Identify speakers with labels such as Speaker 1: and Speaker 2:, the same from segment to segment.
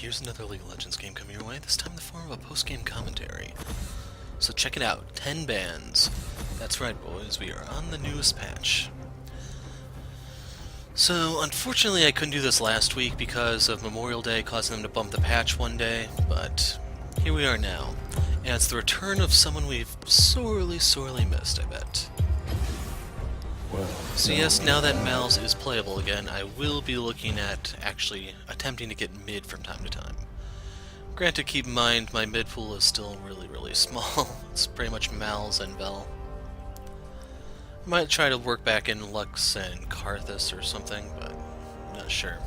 Speaker 1: here's another League of Legends game coming your way, this time in the form of a post-game commentary. So check it out, 10 bans. That's right, boys, we are on the newest patch. So, unfortunately I couldn't do this last week because of Memorial Day causing them to bump the patch one day, but here we are now. And it's the return of someone we've sorely missed, I bet. So yes, now that Malz is playable again, I will be looking at actually attempting to get mid from time to time. Granted, keep in mind, my mid pool is still really small. It's pretty much Malz and Vel. I might try to work back in Lux and Karthus or something, but I'm not sure.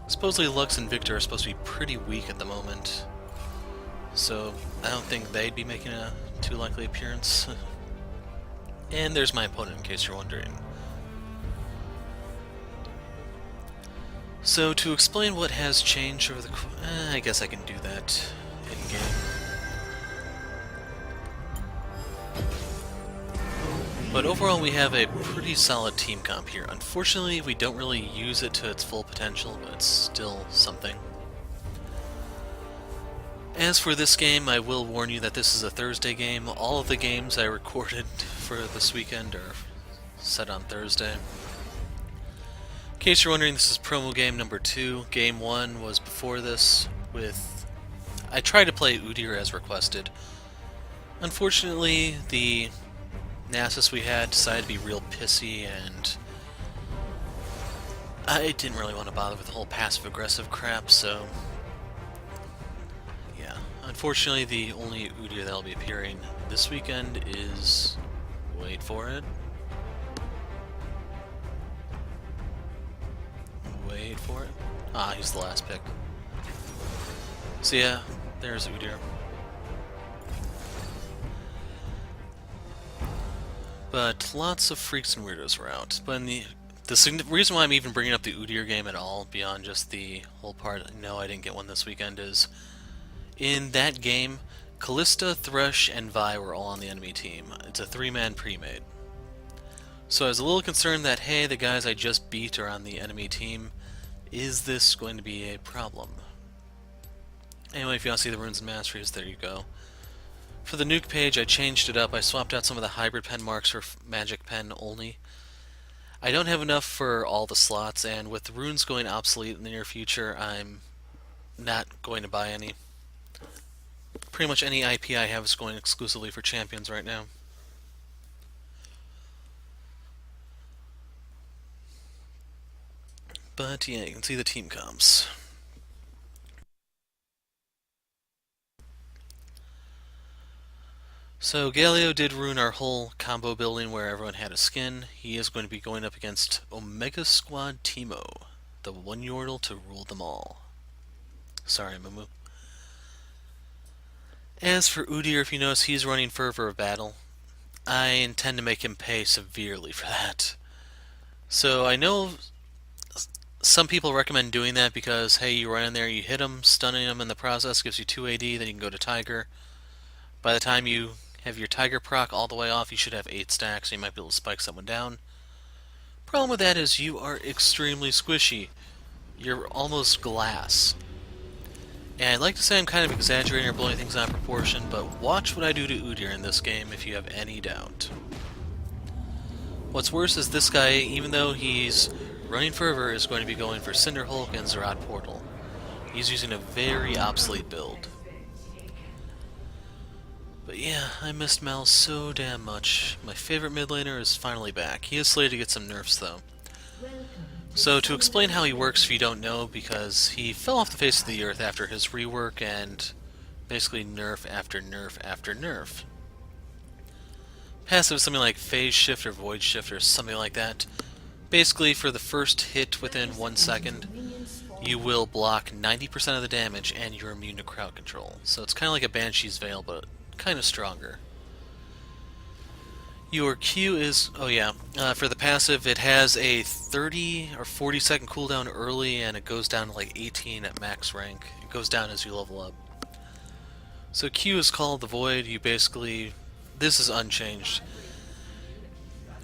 Speaker 1: Supposedly Lux and Victor are supposed to be pretty weak at the moment, so I don't think they'd be making a too likely appearance. And there's my opponent, in case you're wondering. So, to explain what has changed over the... I guess I can do that in-game. But overall, we have a pretty solid team comp here. Unfortunately, we don't really use it to its full potential, but it's still something. As for this game, I will warn you that this is a Thursday game. All of the games I recorded for this weekend are set on Thursday. In case you're wondering, this is promo game number 2. Game 1 was before this with... I tried to play Udyr as requested. Unfortunately, the Nasus we had decided to be real pissy, and I didn't really want to bother with the whole passive-aggressive crap, so... yeah. Unfortunately, the only Udyr that will be appearing this weekend is... wait for it. Wait for it. Ah, he's the last pick. So yeah, there's Udyr. But lots of freaks and weirdos were out. But in the reason why I'm even bringing up the Udyr game at all, beyond just the whole part, no, I didn't get one this weekend, is in that game, Kalista, Thresh, and Vi were all on the enemy team. It's a 3-man pre-made. So I was a little concerned that, hey, the guys I just beat are on the enemy team. Is this going to be a problem? Anyway, if you want to see the runes and masteries, there you go. For the nuke page, I changed it up. I swapped out some of the hybrid pen marks for magic pen only. I don't have enough for all the slots, and with the runes going obsolete in the near future, I'm not going to buy any. Pretty much any IP I have is going exclusively for champions right now. But yeah, you can see the team comps. So Galio did ruin our whole combo building where everyone had a skin. He is going to be going up against Omega Squad Teemo, the one Yordle to rule them all. Sorry, Mumu. As for Udyr, if you notice, he's running Fervor of Battle. I intend to make him pay severely for that. So I know some people recommend doing that because, hey, you run in there, you hit him, stunning him in the process, gives you 2 AD, then you can go to Tiger. By the time you have your Tiger proc all the way off, you should have 8 stacks, so you might be able to spike someone down. Problem with that is you are extremely squishy. You're almost glass. And I'd like to say I'm kind of exaggerating or blowing things out of proportion, but watch what I do to Udyr in this game if you have any doubt. What's worse is this guy, even though he's running Fervor, is going to be going for Cinderhulk and Zerat Portal. He's using a very obsolete build. But yeah, I missed Malz so damn much. My favorite mid laner is finally back. He is slated to get some nerfs though. So to explain how he works if you don't know, because he fell off the face of the earth after his rework and basically nerf after nerf after nerf. Passive is something like Phase Shift or Void Shift or something like that. Basically, for the first hit within 1 second, you will block 90% of the damage and you're immune to crowd control. So it's kind of like a Banshee's Veil, but kind of stronger. Your Q is, oh yeah, for the passive it has a 30 or 40 second cooldown early and it goes down to like 18 at max rank. It goes down as you level up. So Q is called the Void. You basically, this is unchanged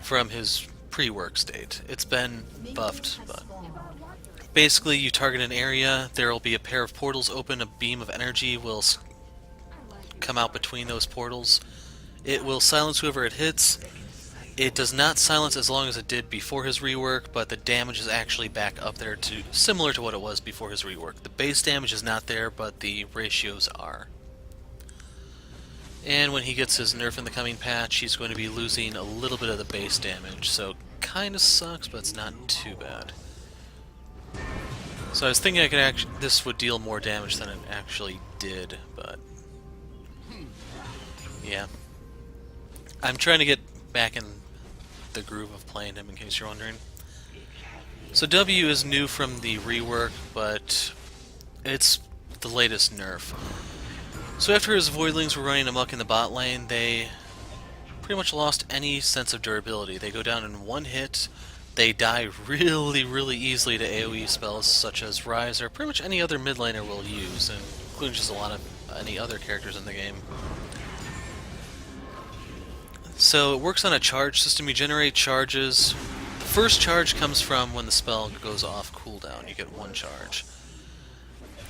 Speaker 1: from his pre-work state. It's been buffed, but Basically, you target an area, there will be a pair of portals open, a beam of energy will come out between those portals. It will silence whoever it hits. It does not silence as long as it did before his rework, but the damage is actually back up there to similar to what it was before his rework. The base damage is not there, but the ratios are. And when he gets his nerf in the coming patch, he's going to be losing a little bit of the base damage, so kinda sucks, but it's not too bad. So I was thinking this would deal more damage than it actually did, but yeah. I'm trying to get back in the groove of playing him, in case you're wondering. So W is new from the rework, but it's the latest nerf. So after his Voidlings were running amok in the bot lane, they pretty much lost any sense of durability. They go down in one hit, they die really easily to AoE spells such as Ryze or pretty much any other mid laner will use, including just a lot of any other characters in the game. So it works on a charge system. You generate charges. The first charge comes from when the spell goes off cooldown. You get one charge.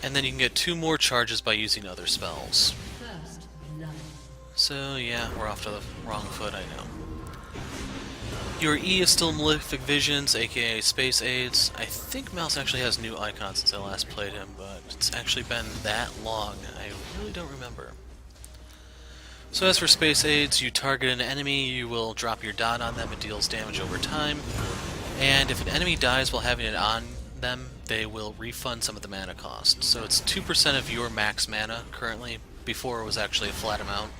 Speaker 1: And then you can get 2 more charges by using other spells. So yeah, we're off to the wrong foot, I know. Your E is still Malefic Visions, aka Space Aids. I think Malz actually has new icons since I last played him, but it's actually been that long, I really don't remember. So as for Space Aids, you target an enemy, you will drop your dot on them, it deals damage over time. And if an enemy dies while having it on them, they will refund some of the mana cost. So it's 2% of your max mana currently, before it was actually a flat amount.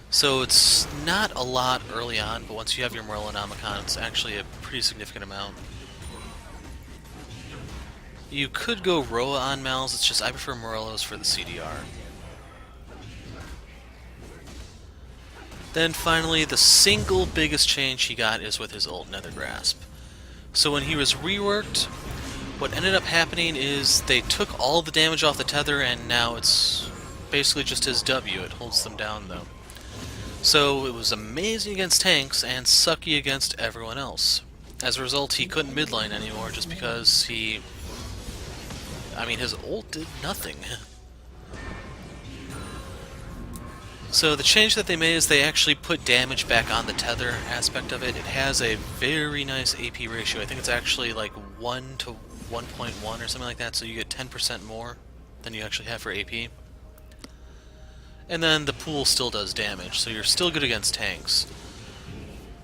Speaker 1: So it's not a lot early on, but once you have your Morellonomicon, it's actually a pretty significant amount. You could go Roa on Malz, it's just I prefer Morellos for the CDR. Then finally, the single biggest change he got is with his ult Nether Grasp. So when he was reworked, what ended up happening is they took all the damage off the tether and now it's basically just his W. It holds them down though. So it was amazing against tanks and sucky against everyone else. As a result, he couldn't midline anymore just because his ult did nothing. So the change that they made is they actually put damage back on the tether aspect of it. It has a very nice AP ratio. I think it's actually like 1 to 1.1 or something like that, so you get 10% more than you actually have for AP. And then the pool still does damage, so you're still good against tanks.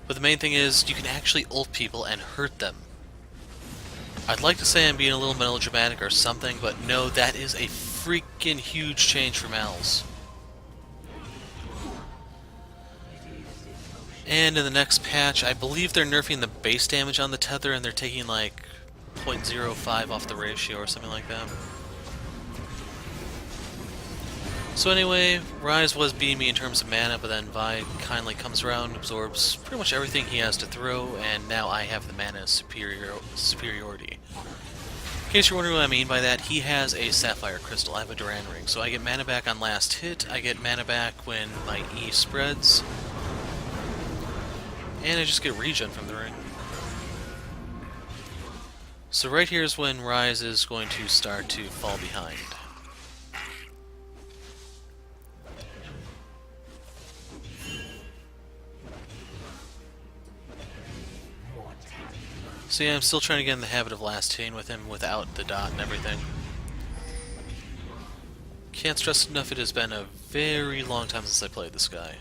Speaker 1: But the main thing is, you can actually ult people and hurt them. I'd like to say I'm being a little melodramatic or something, but no, that is a freaking huge change for Malz. And in the next patch, I believe they're nerfing the base damage on the tether and they're taking like 0.05 off the ratio or something like that. So anyway, Ryze was beating me in terms of mana, but then Vi kindly comes around, absorbs pretty much everything he has to throw, and now I have the mana superiority. In case you're wondering what I mean by that, he has a Sapphire Crystal, I have a Duran Ring, so I get mana back on last hit, I get mana back when my E spreads, and I just get regen from the ring. So right here is when Ryze is going to start to fall behind. So yeah, I'm still trying to get in the habit of last hitting with him without the dot and everything. Can't stress enough, it has been a very long time since I played this guy.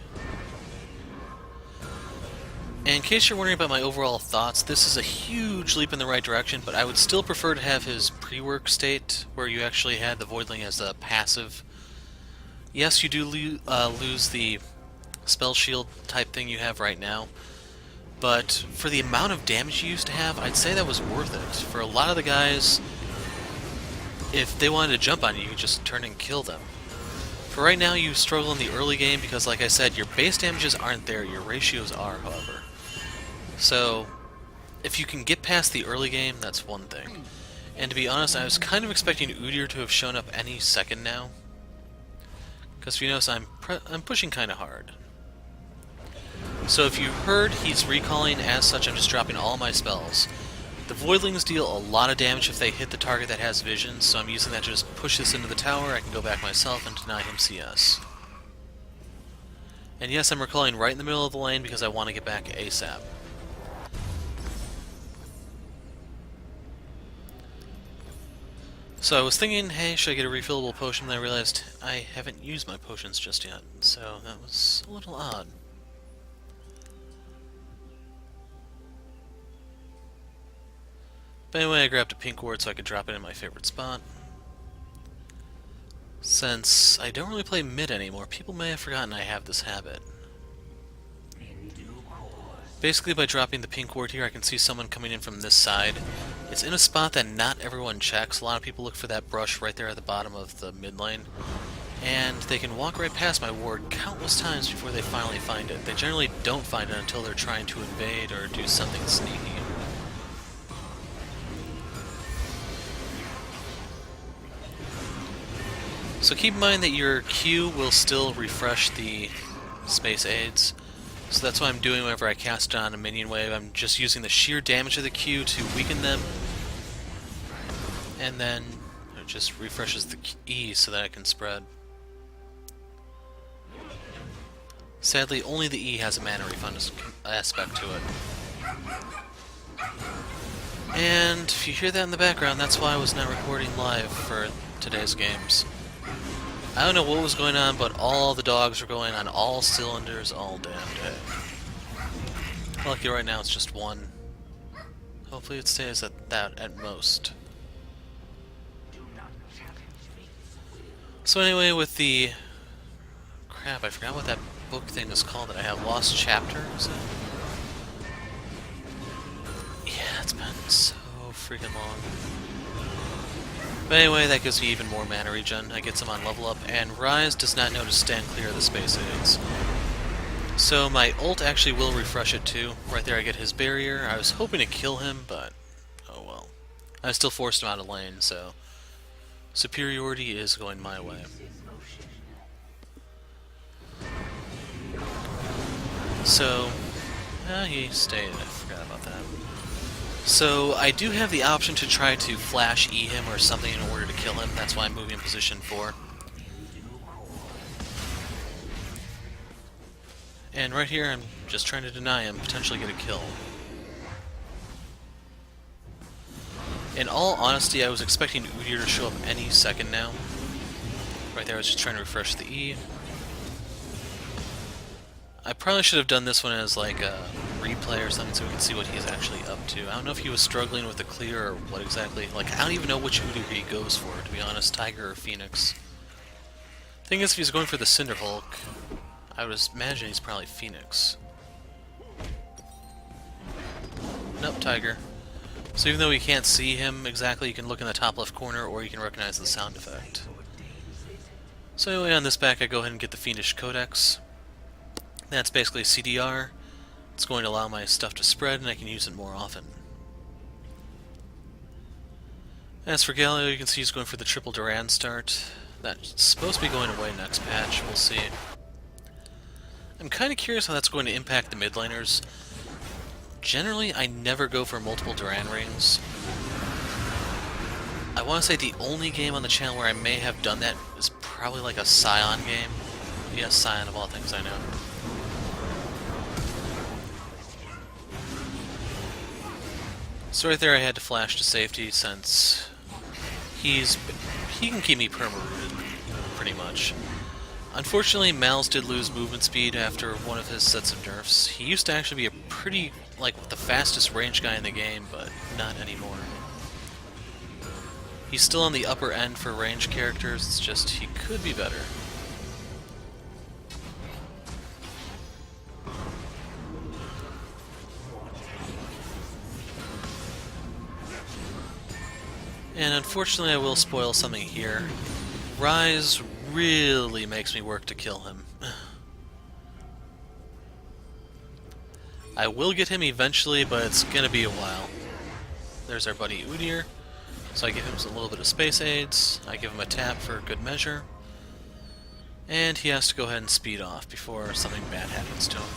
Speaker 1: And in case you're wondering about my overall thoughts, this is a huge leap in the right direction, but I would still prefer to have his pre-work state, where you actually had the Voidling as a passive. Yes, you do lose the spell shield type thing you have right now, but for the amount of damage you used to have, I'd say that was worth it. For a lot of the guys, if they wanted to jump on you, you could just turn and kill them. For right now, you struggle in the early game because, like I said, your base damages aren't there, your ratios are, however. So, if you can get past the early game, that's one thing. And to be honest, I was kind of expecting Udyr to have shown up any second now. Because if you notice, I'm pushing kind of hard. So if you heard he's recalling, as such I'm just dropping all my spells. The Voidlings deal a lot of damage if they hit the target that has vision, so I'm using that to just push this into the tower. I can go back myself and deny him CS. And yes, I'm recalling right in the middle of the lane because I want to get back ASAP. So I was thinking, hey, should I get a refillable potion? Then I realized I haven't used my potions just yet, so that was a little odd. But anyway, I grabbed a pink ward so I could drop it in my favorite spot. Since I don't really play mid anymore, people may have forgotten I have this habit. Basically, by dropping the pink ward here, I can see someone coming in from this side. It's in a spot that not everyone checks. A lot of people look for that brush right there at the bottom of the mid lane. And they can walk right past my ward countless times before they finally find it. They generally don't find it until they're trying to invade or do something sneaky. So keep in mind that your Q will still refresh the space aids. So that's what I'm doing whenever I cast on a minion wave. I'm just using the sheer damage of the Q to weaken them. And then it just refreshes the E so that it can spread. Sadly, only the E has a mana refund aspect to it. And if you hear that in the background, that's why I was not recording live for today's games. I don't know what was going on, but all the dogs were going on all cylinders all damn day. Lucky right now it's just one. Hopefully it stays at that at most. So anyway, with the... Crap, I forgot what that book thing is called that I have. Lost Chapter, is it? Yeah, it's been so freaking long. But anyway, that gives me even more mana regen. I get some on level up, and Ryze does not know to stand clear of the space aids. So my ult actually will refresh it too. Right there I get his barrier. I was hoping to kill him, but oh well. I still forced him out of lane, so superiority is going my way. So, he stayed. I forgot about that. So I do have the option to try to flash E him or something in order to kill him. That's why I'm moving in position 4. And right here I'm just trying to deny him, potentially get a kill. In all honesty, I was expecting Udyr to show up any second now. Right there I was just trying to refresh the E. I probably should have done this one as like a replay or something so we can see what he's actually up to. I don't know if he was struggling with the clear or what exactly. Like, I don't even know which Udyr he goes for, to be honest, Tiger or Phoenix. Thing is, if he's going for the Cinder Hulk, I would imagine he's probably Phoenix. Nope, Tiger. So even though you can't see him exactly, you can look in the top left corner or you can recognize the sound effect. So anyway, on this back I go ahead and get the Fiendish Codex. That's basically a CDR. It's going to allow my stuff to spread and I can use it more often. As for Galio, you can see he's going for the triple Duran start. That's supposed to be going away next patch, we'll see. I'm kind of curious how that's going to impact the mid laners. Generally, I never go for multiple Duran rings. I want to say the only game on the channel where I may have done that is probably like a Scion game. Yes, Scion of all things, I know. So right there I had to flash to safety since he can keep me perma-rooted, pretty much. Unfortunately, Malz did lose movement speed after one of his sets of nerfs. He used to actually be a pretty, like, the fastest range guy in the game, but not anymore. He's still on the upper end for range characters, it's just he could be better. And unfortunately I will spoil something here. Ryze really makes me work to kill him. I will get him eventually, but it's gonna be a while. There's our buddy Udyr. So I give him a little bit of space aids, I give him a tap for good measure, and he has to go ahead and speed off before something bad happens to him.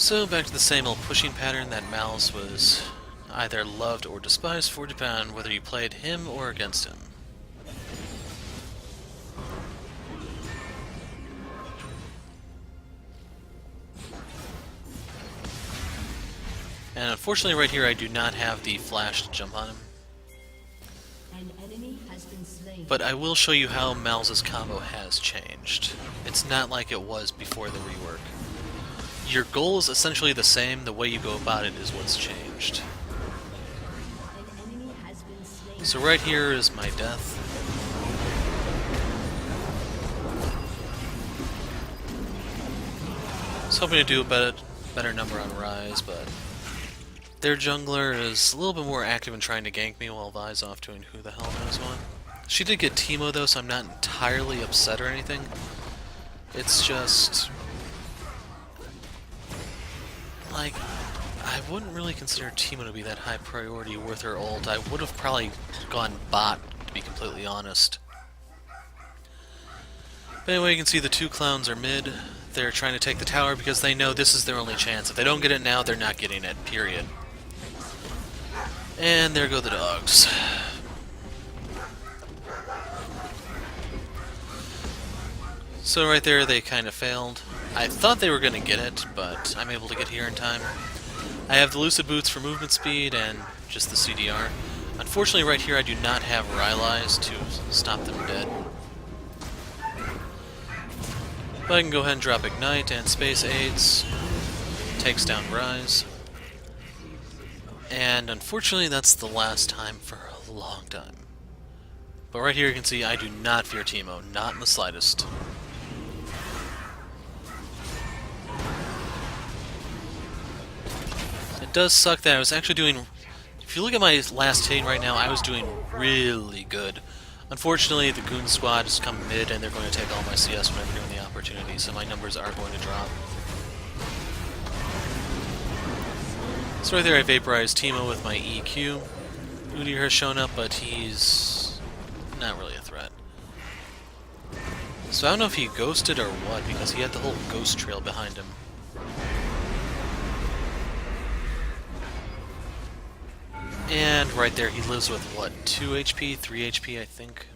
Speaker 1: So back to the same old pushing pattern that Malz was either loved or despised for, depending on whether you played him or against him. And unfortunately right here I do not have the flash to jump on him.
Speaker 2: An enemy has been slain.
Speaker 1: But I will show you how Malz's combo has changed. It's not like it was before the rework. Your goal is essentially the same, the way you go about it is what's changed.
Speaker 2: An enemy has been slain.
Speaker 1: So right here is my death. I was hoping to do a better number on Ryze, but their jungler is a little bit more active in trying to gank me while Vi's off doing who the hell knows what. She did get Teemo though, so I'm not entirely upset or anything. It's just... like, I wouldn't really consider Teemo to be that high priority with her ult. I would have probably gone bot, to be completely honest. But anyway, you can see the two clowns are mid. They're trying to take the tower because they know this is their only chance. If they don't get it now, they're not getting it, period. And there go the dogs. So right there, they kind of failed. I thought they were going to get it, but I'm able to get here in time. I have the Lucid Boots for movement speed and just the CDR. Unfortunately, right here, I do not have Ryze to stop them dead. But I can go ahead and drop Ignite and Space Aids. Takes down Ryze. And unfortunately, that's the last time for a long time. But right here, you can see I do not fear Teemo, not in the slightest. It does suck that I was actually doing... if you look at my last hit right now, I was doing really good. Unfortunately, the Goon Squad has come mid, and they're going to take all my CS whenever given the opportunity, so my numbers are going to drop. So right there, I vaporized Teemo with my EQ. Udyr has shown up, but he's not really a threat. So I don't know if he ghosted or what, because he had the whole ghost trail behind him. And right there, he lives with, what, 2 HP, 3 HP, I think?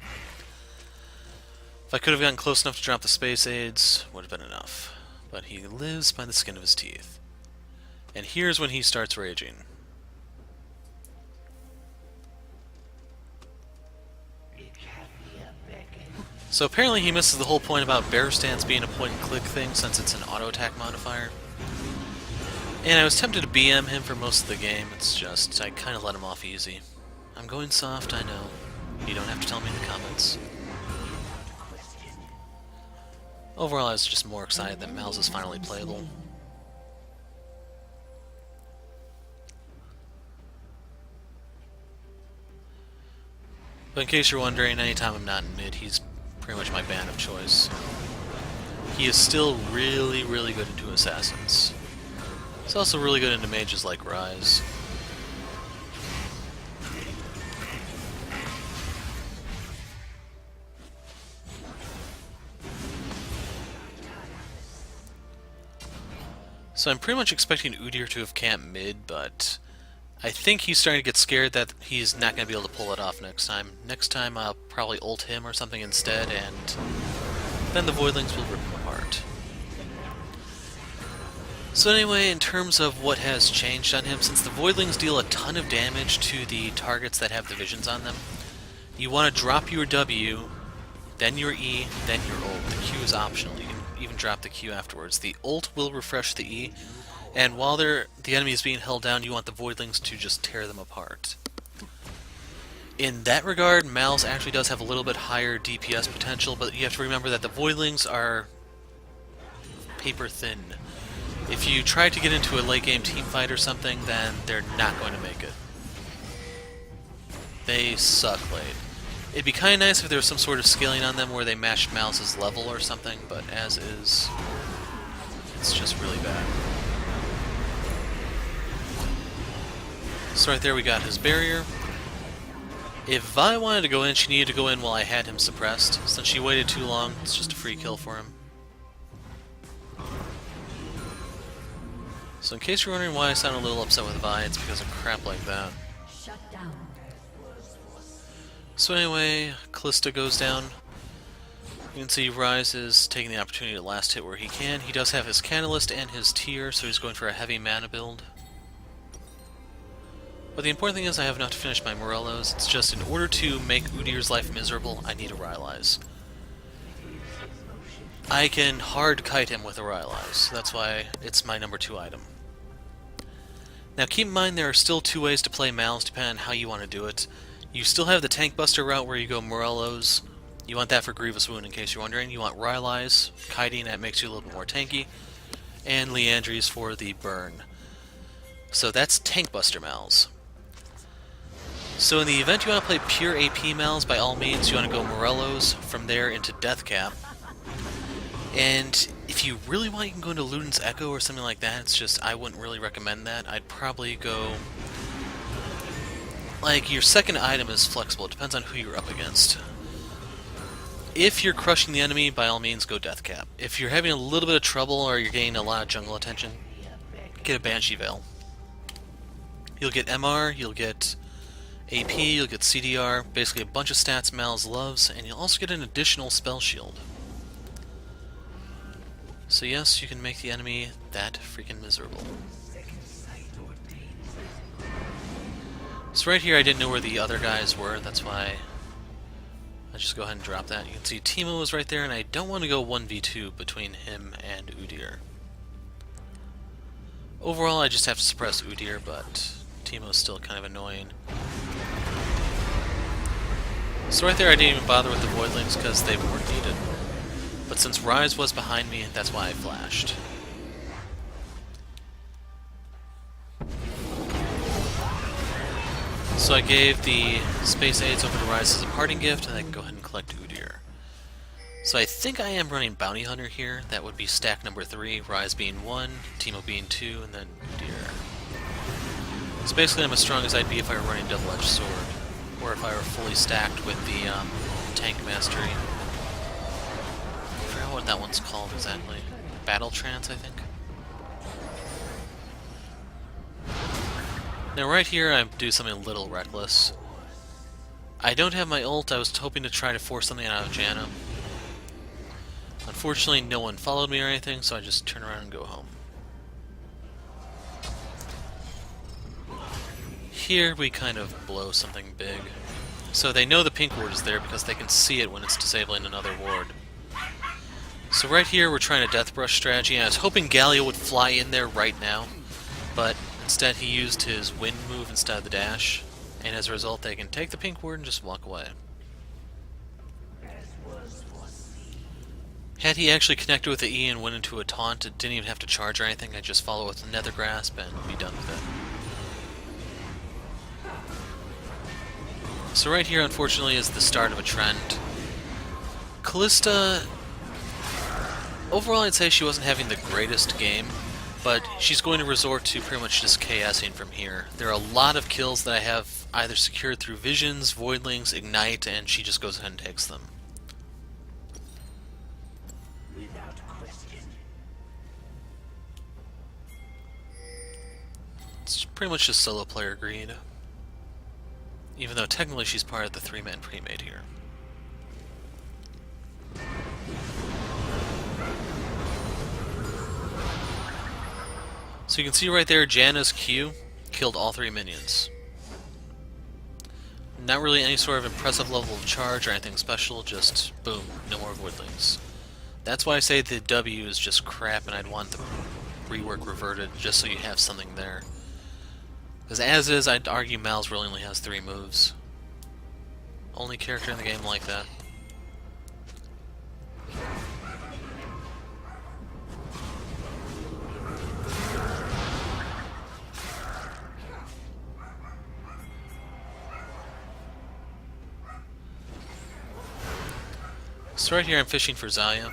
Speaker 1: If I could have gotten close enough to drop the space aids, would have been enough. But he lives by the skin of his teeth. And here's when he starts raging. So apparently he misses the whole point about bear stance being a point-and-click thing, since it's an auto-attack modifier. And I was tempted to BM him for most of the game, it's just, I kind of let him off easy. I'm going soft, I know. You don't have to tell me in the comments. Overall, I was just more excited that Malz is finally playable. But in case you're wondering, anytime I'm not in mid, he's pretty much my band of choice. He is still really, really good into assassins. He's also really good into mages like Ryze. So I'm pretty much expecting Udyr to have camped mid, but I think he's starting to get scared that he's not going to be able to pull it off next time. Next time I'll probably ult him or something instead, and then the Voidlings will rip him apart. So anyway, in terms of what has changed on him, since the Voidlings deal a ton of damage to the targets that have the visions on them, you want to drop your W, then your E, then your ult. The Q is optional. You can even drop the Q afterwards. The ult will refresh the E, and while the enemy is being held down, you want the Voidlings to just tear them apart. In that regard, Malz actually does have a little bit higher DPS potential, but you have to remember that the Voidlings are paper thin. If you try to get into a late game team fight or something, then they're not going to make it. They suck late. It'd be kind of nice if there was some sort of scaling on them where they matched Malz's level or something, but as is, it's just really bad. So right there we got his barrier. If Vi wanted to go in, she needed to go in while I had him suppressed. Since she waited too long, it's just a free kill for him. So in case you're wondering why I sound a little upset with Vi, it's because of crap like that.
Speaker 2: Shut down.
Speaker 1: So anyway, Callista goes down. You can see Ryze is taking the opportunity to last hit where he can. He does have his Catalyst and his Tier, so he's going for a heavy mana build. But the important thing is I have enough to finish my Morellos. It's just in order to make Udyr's life miserable, I need a Rylai's. I can hard kite him with a Rylai's, so that's why it's my number 2 item. Now keep in mind there are still 2 ways to play Malz depending on how you want to do it. You still have the Tank Buster route where you go Morellos. You want that for Grievous Wound in case you're wondering. You want Rylai's, kiting, that makes you a little bit more tanky. And Liandry's for the burn. So that's Tank Buster Malz. So in the event you want to play pure AP Malz, by all means you want to go Morellos, from there into Death Cap. And if you really want, you can go into Luden's Echo or something like that. It's just, I wouldn't really recommend that. I'd probably go... Like, your second item is flexible. It depends on who you're up against. If you're crushing the enemy, by all means, go Death Cap. If you're having a little bit of trouble or you're getting a lot of jungle attention, get a Banshee Veil. You'll get MR, you'll get AP, you'll get CDR, basically a bunch of stats Malz loves, and you'll also get an additional Spell Shield. So yes, you can make the enemy that freaking miserable. So right here I didn't know where the other guys were, that's why I just go ahead and drop that. You can see Teemo is right there, and I don't want to go 1v2 between him and Udyr. Overall, I just have to suppress Udyr, but Teemo's still kind of annoying. So right there I didn't even bother with the Voidlings because they weren't needed. But since Ryze was behind me, that's why I flashed. So I gave the Space Aids over to Ryze as a parting gift, and I can go ahead and collect Udyr. So I think I am running Bounty Hunter here. That would be stack number 3, Ryze being 1, Teemo being 2, and then Udyr. So basically I'm as strong as I'd be if I were running Double-Edged Sword, or if I were fully stacked with the Tank Mastery. I forgot what that one's called exactly. Battle Trance, I think? Now right here I do something a little reckless. I don't have my ult. I was hoping to try to force something out of Janna. Unfortunately no one followed me or anything, so I just turn around and go home. Here we kind of blow something big. So they know the pink ward is there because they can see it when it's disabling another ward. So right here we're trying a Death Brush strategy, and I was hoping Galio would fly in there right now, but instead he used his wind move instead of the dash, and as a result they can take the pink ward and just walk away. Had he actually connected with the E and went into a taunt, it didn't even have to charge or anything. I'd just follow with the Nether Grasp and be done with it. So right here, unfortunately, is the start of a trend. Callista, overall I'd say she wasn't having the greatest game, but she's going to resort to pretty much just KSing from here. There are a lot of kills that I have either secured through Visions, Voidlings, Ignite, and she just goes ahead and takes them. It's pretty much just solo player greed. Even though technically she's part of the 3-man pre-made here. So you can see right there, Janna's Q killed all 3 minions. Not really any sort of impressive level of charge or anything special, just boom, no more Voidlings. That's why I say the W is just crap and I'd want the rework reverted just so you have something there. Because as is, I'd argue Malz really only has 3 moves. Only character in the game like that. So right here I'm fishing for Xayah.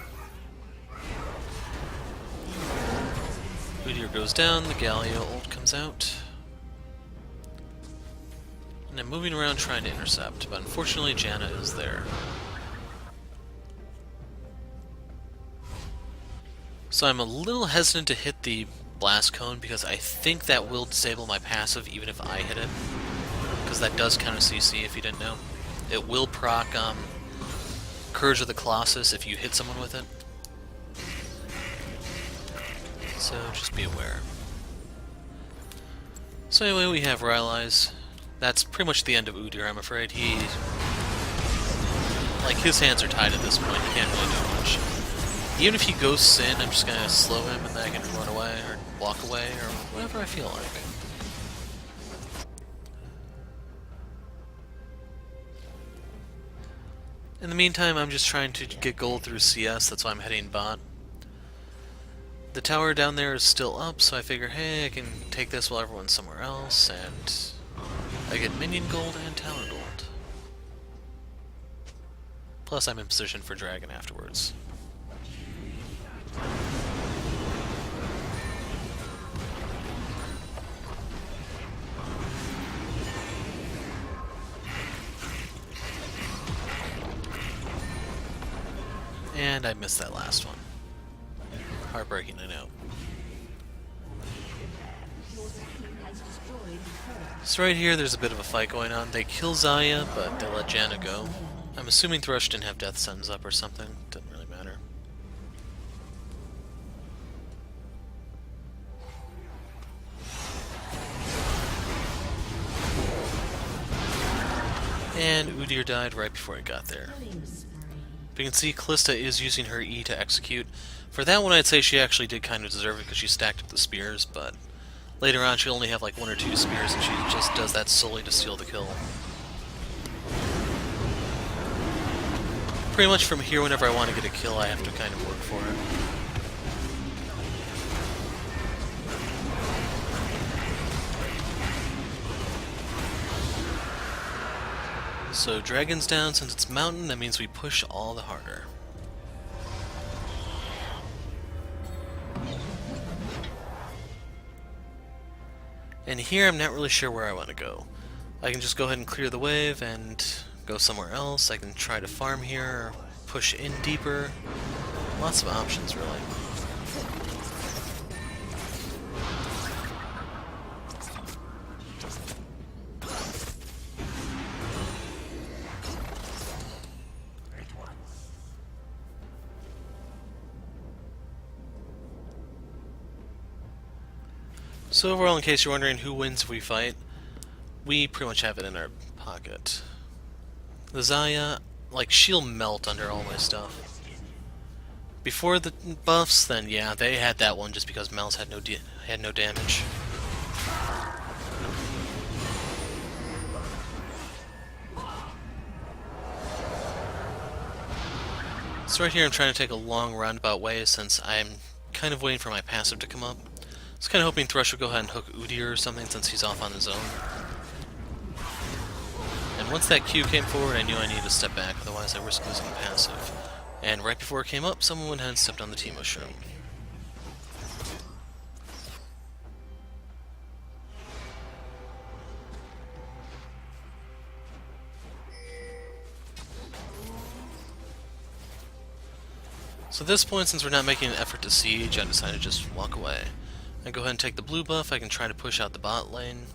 Speaker 1: Udyr goes down, the Galio ult comes out. And I'm moving around trying to intercept, but unfortunately Janna is there. So I'm a little hesitant to hit the Blast Cone because I think that will disable my passive even if I hit it. Because that does count as CC if you didn't know. It will proc Courage of the Colossus if you hit someone with it. So just be aware. So anyway, we have Ryze. That's pretty much the end of Udyr, I'm afraid. Like, his hands are tied at this point, he can't really do much. Even if he goes Sin, I'm just gonna slow him and then I can run away, or walk away, or whatever I feel like. In the meantime, I'm just trying to get gold through CS, that's why I'm heading bot. The tower down there is still up, so I figure, hey, I can take this while everyone's somewhere else, and I get minion gold and tower gold. Plus, I'm in position for dragon afterwards. And I missed that last one. Heartbreaking, I know. So right here, there's a bit of a fight going on. They kill Xayah, but they let Janna go. I'm assuming Thrush didn't have Death Suns up or something. Doesn't really matter. And Udyr died right before I got there. But you can see Callista is using her E to execute. For that one, I'd say she actually did kind of deserve it because she stacked up the spears, but later on she'll only have like 1 or 2 spears and she just does that solely to steal the kill. Pretty much from here, whenever I want to get a kill, I have to kind of work for it. So dragon's down. Since it's mountain, that means we push all the harder. And here I'm not really sure where I want to go. I can just go ahead and clear the wave and go somewhere else. I can try to farm here, or push in deeper. Lots of options, really. So overall, in case you're wondering who wins if we fight, we pretty much have it in our pocket. The Xayah, like, she'll melt under all my stuff. Before the buffs, then yeah, they had that one just because Malz had no damage. So right here I'm trying to take a long roundabout way since I'm kind of waiting for my passive to come up. I was kind of hoping Thrush would go ahead and hook Udyr or something since he's off on his own. And once that Q came forward, I knew I needed to step back, otherwise I risked losing the passive. And right before it came up, someone went ahead and stepped on the Teemo Shroom. So at this point, since we're not making an effort to siege, I decided to just walk away. I go ahead and take the blue buff, I can try to push out the bot lane.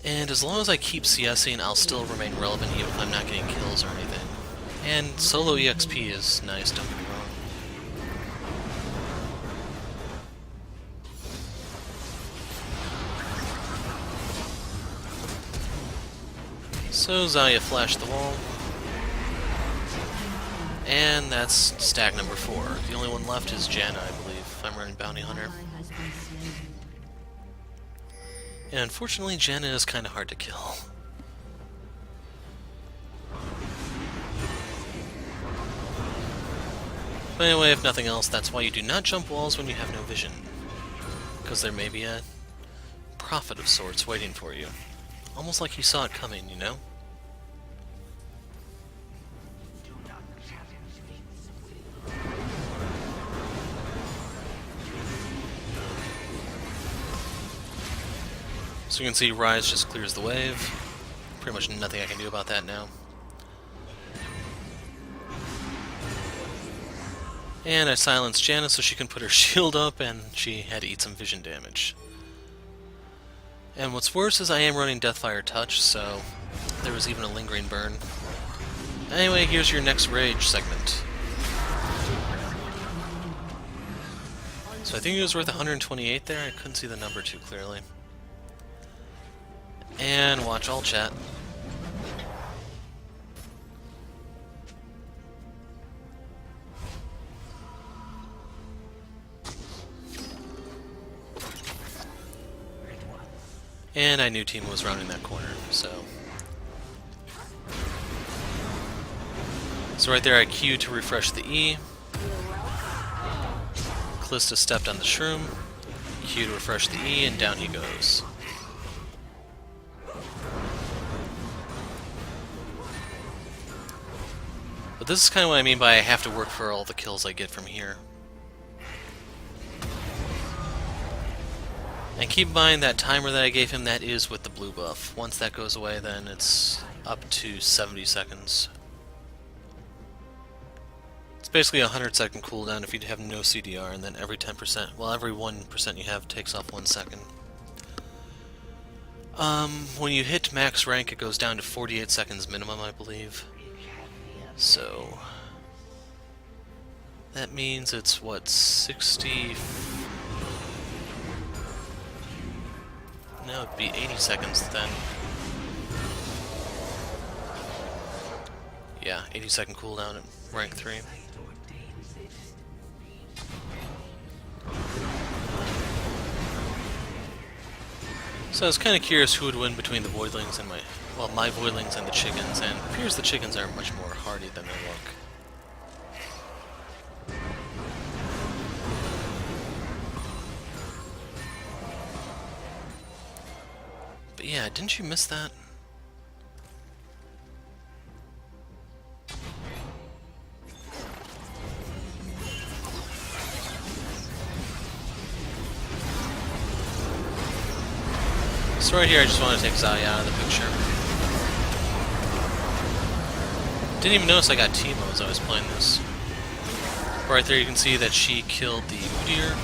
Speaker 1: And as long as I keep CSing, I'll still remain relevant even if I'm not getting kills or anything. And solo EXP is nice, don't get me wrong. So Xayah flashed the wall. And that's stack number 4. The only one left is Janna, I believe, if I'm running Bounty Hunter. And unfortunately, Janna is kind of hard to kill. But anyway, if nothing else, that's why you do not jump walls when you have no vision. Because there may be a prophet of sorts waiting for you. Almost like you saw it coming, you know? So you can see Ryze just clears the wave. Pretty much nothing I can do about that now. And I silenced Janna so she can put her shield up, and she had to eat some vision damage. And what's worse is I am running Deathfire Touch, so there was even a lingering burn. Anyway, here's your next rage segment. So I think it was worth 128 there. I couldn't see the number too clearly. And watch all chat. And I knew Timo was rounding that corner, so... So right there I Q to refresh the E. Callista stepped on the shroom. Q to refresh the E, and down he goes. But this is kind of what I mean by I have to work for all the kills I get from here. And keep in mind that timer that I gave him, that is with the blue buff. Once that goes away, then it's up to 70 seconds. It's basically a 100-second cooldown if you have no CDR, and then every 10%, well, every 1% you have takes off 1 second. When you hit max rank, it goes down to 48 seconds minimum, I believe. So... that means it's, what, 60... No, it'd be 80 seconds then. Yeah, 80-second cooldown at rank 3. So I was kind of curious who would win between the Voidlings and my Voidlings and the chickens, and it appears the chickens are much more hardy than they look. But yeah, didn't you miss that? So right here I just want to take Zaya out of the picture. Didn't even notice I got Timo as I was playing this. Right there you can see that she killed the Udyr.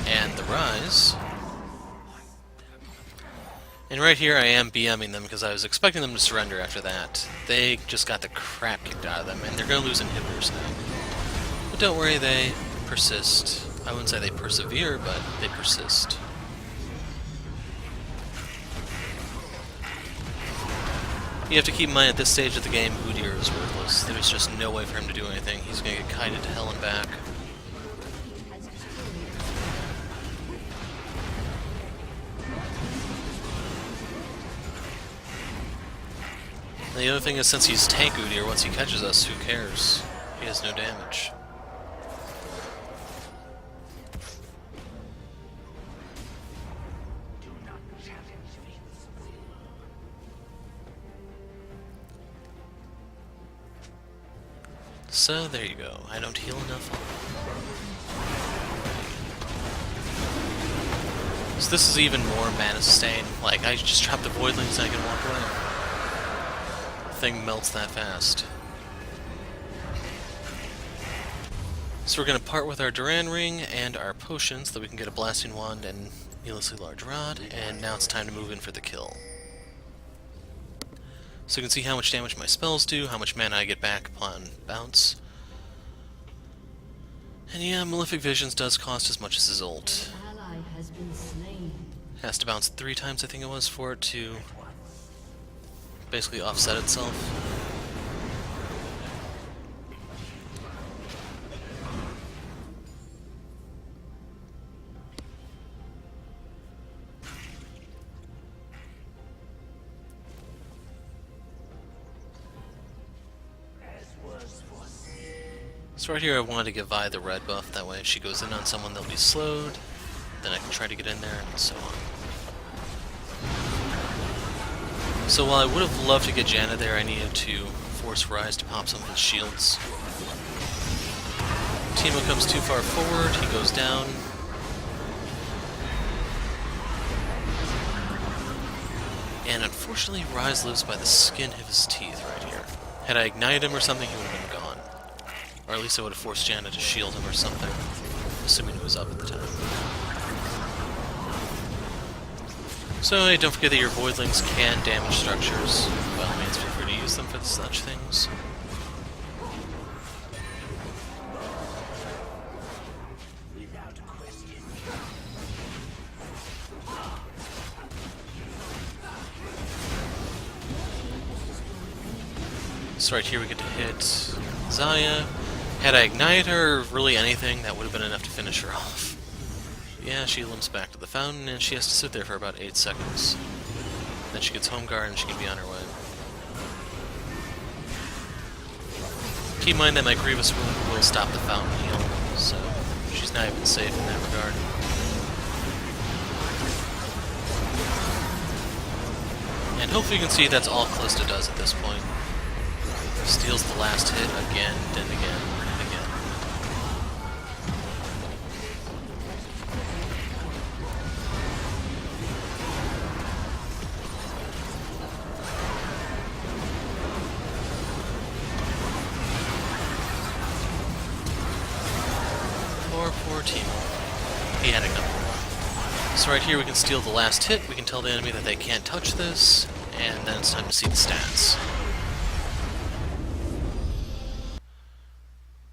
Speaker 1: And the Ryze. And right here I am BMing them because I was expecting them to surrender after that. They just got the crap kicked out of them, and they're going to lose inhibitors now. But don't worry, they persist. I wouldn't say they persevere, but they persist. You have to keep in mind at this stage of the game, Udyr is worthless. There's just no way for him to do anything. He's going to get kited to hell and back. And the other thing is, since he's tank Udyr, once he catches us, who cares? He has no damage. So there you go. I don't heal enough. So this is even more mana sustain. Like, I just drop the Voidlings and I can walk away. The thing melts that fast. So we're going to part with our Duran Ring and our potions so that we can get a Blasting Wand and needlessly large rod, and now it's time to move in for the kill. So you can see how much damage my spells do, how much mana I get back upon bounce. And yeah, Malefic Visions does cost as much as his ult.
Speaker 2: Ally has been slain.
Speaker 1: Has to bounce 3 times, I think it was, for it to basically offset itself. So right here I wanted to give Vi the red buff, that way if she goes in on someone they'll be slowed, then I can try to get in there, and so on. So while I would have loved to get Janna there, I needed to force Ryze to pop some of his shields. Timo comes too far forward, he goes down. And unfortunately Ryze lives by the skin of his teeth right here. Had I ignited him or something, he would have been gone. Or at least I would have forced Janna to shield him or something, assuming it was up at the time. So hey, don't forget that your Voidlings can damage structures. By all means, feel free to use them for such things. So right here we get to hit Zaya. Had I ignited her, or really anything, that would have been enough to finish her off. Yeah, she limps back to the fountain, and she has to sit there for about 8 seconds. Then she gets home guard, and she can be on her way. Keep in mind that my Grievous wound will stop the fountain heal, so she's not even safe in that regard. And hopefully you can see that's all Callista does at this point. Steals the last hit again and again and again. Poor Timo. He had it coming. So right here we can steal the last hit, we can tell the enemy that they can't touch this, and then it's time to see the stats.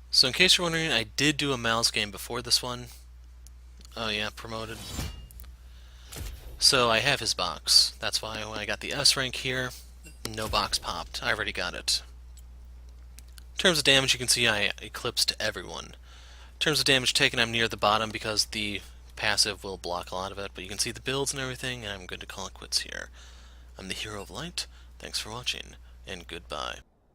Speaker 1: So in case you're wondering, I did do a Malz game before this one. Oh yeah, promoted. So I have his box. That's why when I got the S rank here, no box popped. I already got it. In terms of damage, you can see I eclipsed everyone. In terms of damage taken, I'm near the bottom because the passive will block a lot of it, but you can see the builds and everything, and I'm good to call it quits here. I'm the Hero of Light. Thanks for watching, and goodbye.